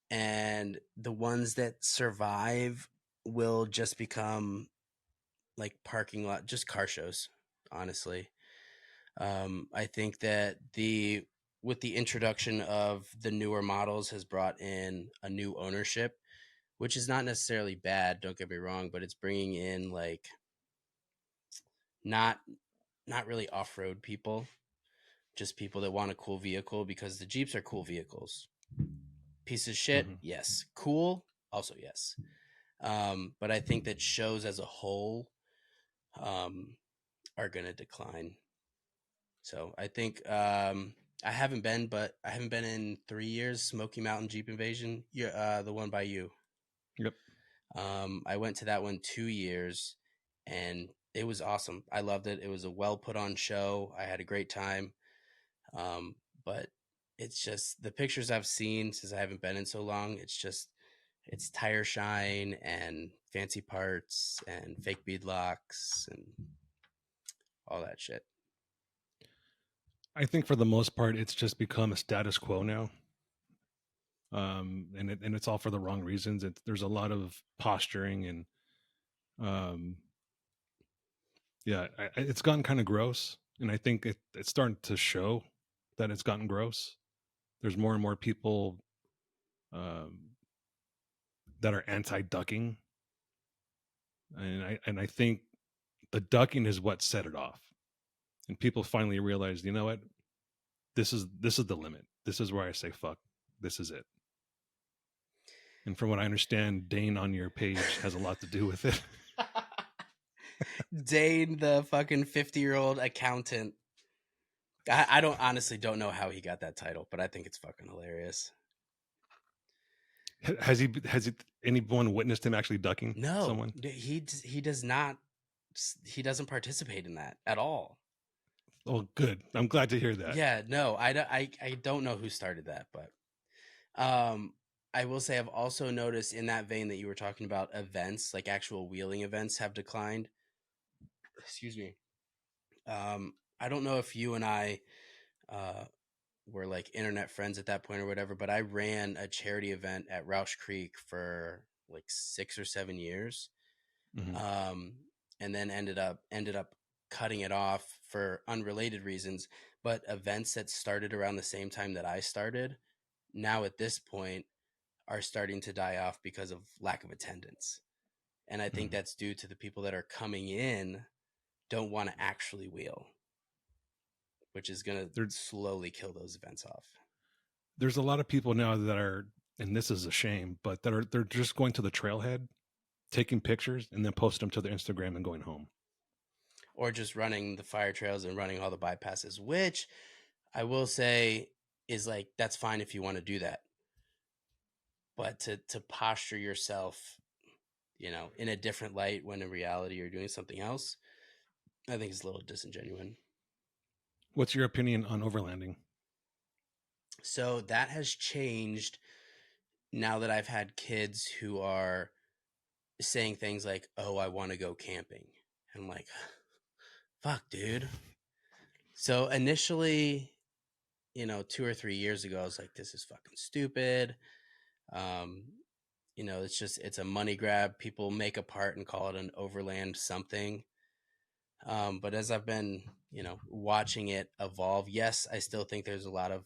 And the ones that survive will just become like parking lot, just car shows, honestly. I think that with the introduction of the newer models has brought in a new ownership, which is not necessarily bad, don't get me wrong, but it's bringing in like not really off-road people, just people that want a cool vehicle, because the Jeeps are cool vehicles. Piece of shit, yes. Cool, also yes. But I think that shows as a whole are going to decline. So I think I haven't been in 3 years. Smoky Mountain Jeep Invasion, the one by you. Yep. I went to that one 2 years, and it was awesome. I loved it. It was a well put on show. I had a great time. But it's just the pictures I've seen since I haven't been in so long. It's tire shine and fancy parts and fake bead locks and all that shit. I think for the most part, it's just become a status quo now. And it's all for the wrong reasons. There's a lot of posturing and, yeah, it's gotten kind of gross. And I think it's starting to show that it's gotten gross. There's more and more people that are anti-ducking, and I think the ducking is what set it off, and people finally realized, you know what, this is the limit. This is where I say fuck. This is it. And from what I understand, Dane on your page has a lot to do with it. Dane, the fucking 50-year-old accountant. I honestly don't know how he got that title, but I think it's fucking hilarious. Has anyone witnessed him actually ducking someone? He does not he doesn't participate in that at all. Oh, good. I'm glad to hear that. Yeah, no, I don't know who started that, but um, I will say I've also noticed in that vein that you were talking about, events like actual wheeling events have declined. Excuse me. I don't know if you and I uh, were like internet friends at that point or whatever, but I ran a charity event at Roush Creek for like 6 or 7 years, Hmm. um, and then ended up cutting it off for unrelated reasons. But events that started around the same time that I started, now at this point, are starting to die off because of lack of attendance. And I think Hmm. that's due to the people that are coming in don't want to actually wheel, which is going to There, slowly kill those events off. there's a lot of people now that are, and this is a shame, but they're just going to the trailhead, taking pictures, and then post them to their Instagram and going home. Or just running the fire trails and running all the bypasses, which I will say is like, that's fine if you want to do that. But to posture yourself, in a different light when in reality you're doing something else, I think is a little disingenuous. What's your opinion on overlanding? So that has changed now that I've had kids who are saying things like, "Oh, I want to go camping." And I'm like, "Fuck, dude." So initially, 2 or 3 years ago, I was like, "This is fucking stupid." Um, it's a money grab. People make a part and call it an overland something. But as I've been, watching it evolve, yes, I still think there's a lot of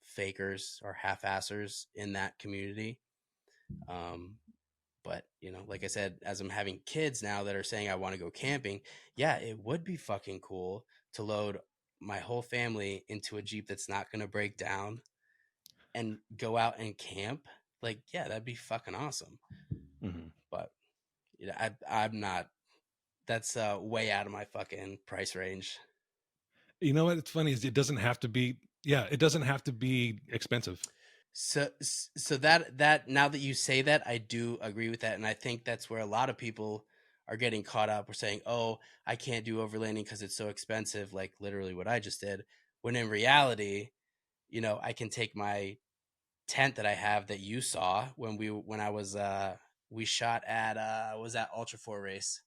fakers or half-assers in that community. Um, but like I said, as I'm having kids now that are saying I want to go camping, yeah, it would be fucking cool to load my whole family into a Jeep that's not going to break down and go out and camp. Like, yeah, that'd be fucking awesome. Hmm. But I'm not. That's way out of my fucking price range. You know what? It's funny is it doesn't have to be. Yeah, it doesn't have to be expensive. So that now that you say that, I do agree with that, and I think that's where a lot of people are getting caught up. We're saying, "Oh, I can't do overlanding because it's so expensive," like literally what I just did. When in reality, I can take my tent that I have that you saw when I was we shot at was that Ultra 4 race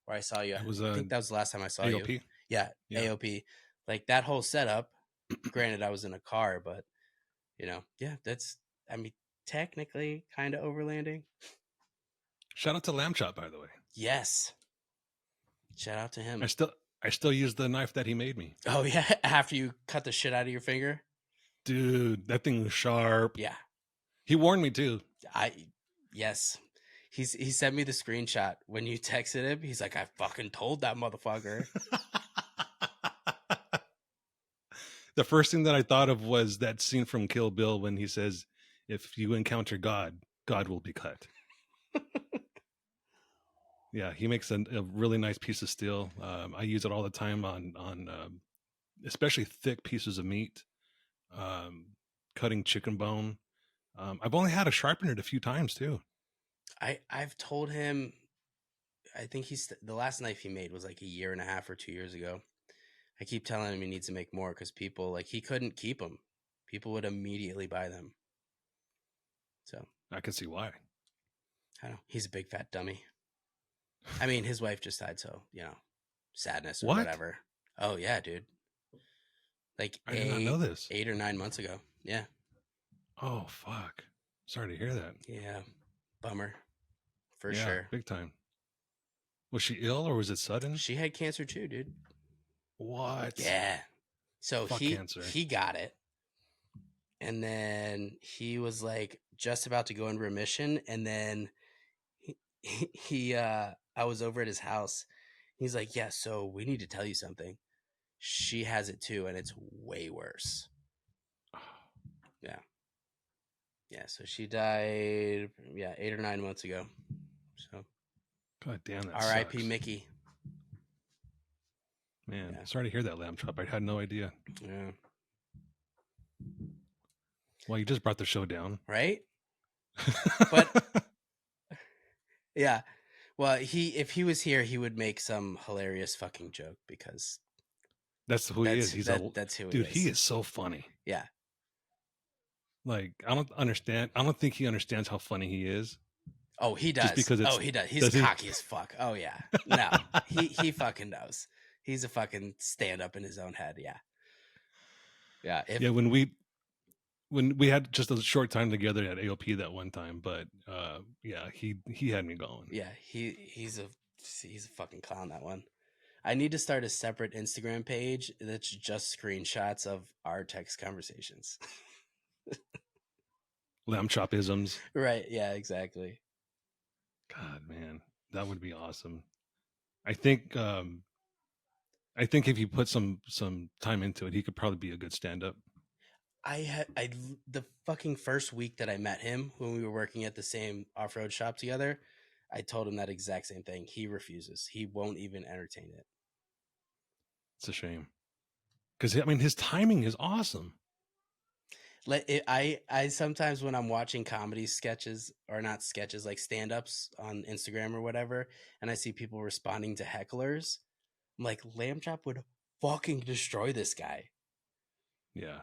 where I saw you. It was I think that was the last time I saw you. AOP. Yeah, Yeah. AOP. Like that whole setup. Granted, I was in a car, but yeah, that's, I mean, technically kind of overlanding. Shout out to Lamb Chop, by the way. Yes. Shout out to I him. still I still use the knife that he made me. Oh yeah, after you cut the shit out of your finger. Dude, that thing was sharp. Yeah. He warned me too. I yes. He sent me the screenshot when you texted him. He's like, I fucking told that motherfucker. The first thing that I thought of was that scene from Kill Bill when he says, "If you encounter God, God will be cut." Yeah, he makes a really nice piece of steel. I use it all the time on especially thick pieces of meat, um, cutting chicken bone. I've only had to sharpen it a few times too. I've told him, I think the last knife he made was like a year and a half or 2 years ago. I keep telling him he needs to make more because people, like, he couldn't keep them. People would immediately buy them. So I can see why. I don't know. He's a big fat dummy. I mean, his wife just died, so sadness or What? whatever. Oh yeah, dude. Like I did not know this. 8 or 9 months ago. Yeah. Oh fuck! Sorry to hear that. Yeah. Bummer. For Yeah, sure. big time. Was she ill or was it sudden? She had cancer too, dude. What? Yeah. So Fuck he cancer. he got it. And then he was like just about to go in remission. And then I was over at his house. He's like, yeah, so we need to tell you something. She has it too, and it's way worse. Yeah. Yeah, so she died, 8 or 9 months ago. So God damn, that R.I.P. sucks. Mickey. Man, Yeah. sorry to hear that, Lamb Chop. I had no idea. Yeah. Well, you just brought the show down. Right? But yeah. Well, if he was here, he would make some hilarious fucking joke because That's who he is. He's that's who he dude. is. He is so funny. Yeah. Like I don't understand. I don't think he understands how funny he is. Oh, he does. Just because it's, he does. He's does cocky as fuck. Oh yeah. No, he fucking knows. He's a fucking stand up in his own head. Yeah. Yeah. Yeah. When we had just a short time together at AOP that one time, but yeah, he had me going. Yeah, he's a fucking clown, that one. I need to start a separate Instagram page that's just screenshots of our text conversations. Lamb chop isms. Right, yeah, exactly. God, man, that would be awesome. I think if you put some time into it, he could probably be a good stand-up. The fucking first week that I met him when we were working at the same off-road shop together, I told him that exact same thing. He refuses. He won't even entertain it. It's a shame. Because I mean, his timing is awesome. I sometimes when I'm watching comedy sketches, or not sketches, like stand-ups on Instagram or whatever, and I see people responding to hecklers, I'm like, Lamb Chop would fucking destroy this guy. Yeah.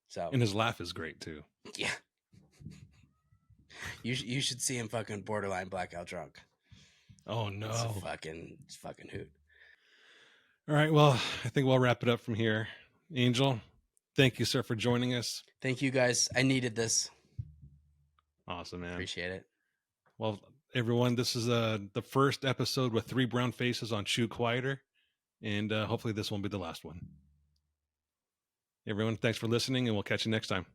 So, and his laugh is great too. Yeah. You should see him fucking borderline blackout drunk. Oh no. It's a fucking hoot. All right, well, I think we'll wrap it up from here. Angel, thank you, sir, for joining us. Thank you, guys. I needed this. Awesome, man. Appreciate it. Well, everyone, this is the first episode with 3 brown faces on Chew Quieter, and hopefully this won't be the last one. Everyone, thanks for listening, and we'll catch you next time.